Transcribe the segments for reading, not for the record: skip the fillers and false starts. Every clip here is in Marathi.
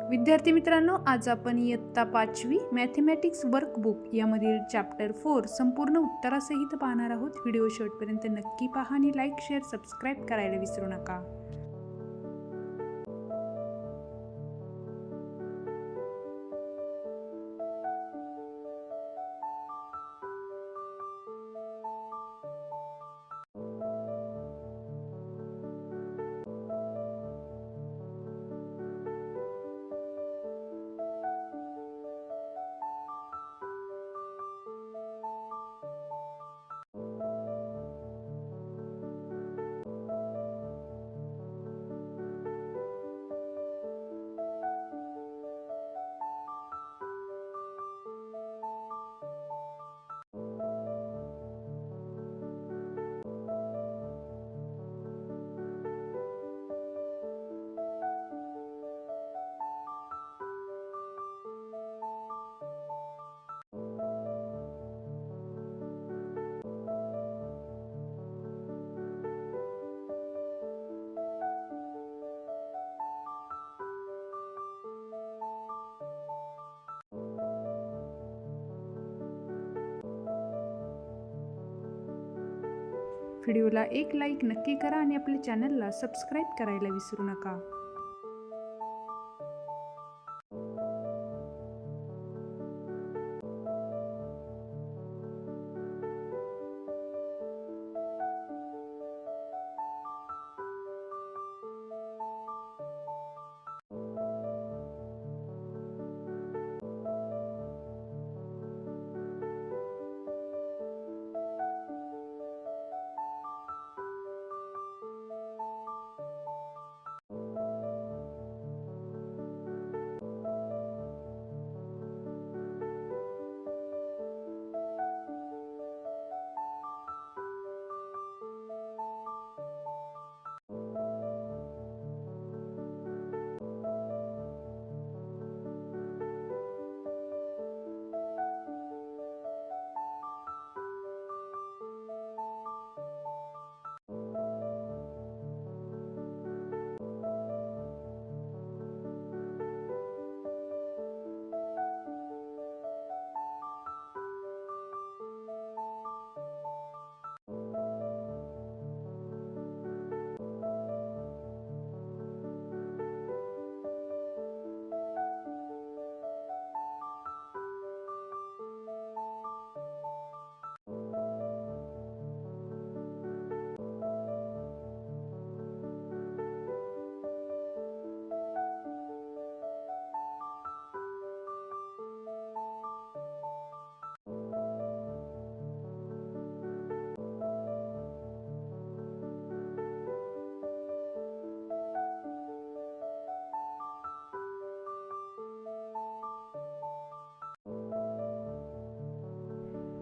विद्यार्थी मित्रांनो, आज आपण इयत्ता 5वी मॅथेमॅटिक्स वर्कबुक यामधील चॅप्टर 4 संपूर्ण उत्तरासहित पाहणार आहोत। व्हिडिओ शेवटपर्यंत नक्की पहा आणि लाईक, शेअर, सबस्क्राईब करायला विसरू नका। व्हिडिओला एक लाईक नक्की करा आणि आपल्या चॅनलला सबस्क्राईब करायला विसरू नका।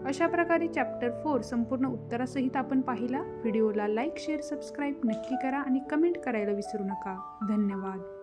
अशा प्रकारे चॅप्टर 4 संपूर्ण उत्तरासहित आपण पाहिला। व्हिडिओला लाईक, शेअर, सबस्क्राईब नक्की करा आणि कमेंट करायला विसरू नका। धन्यवाद।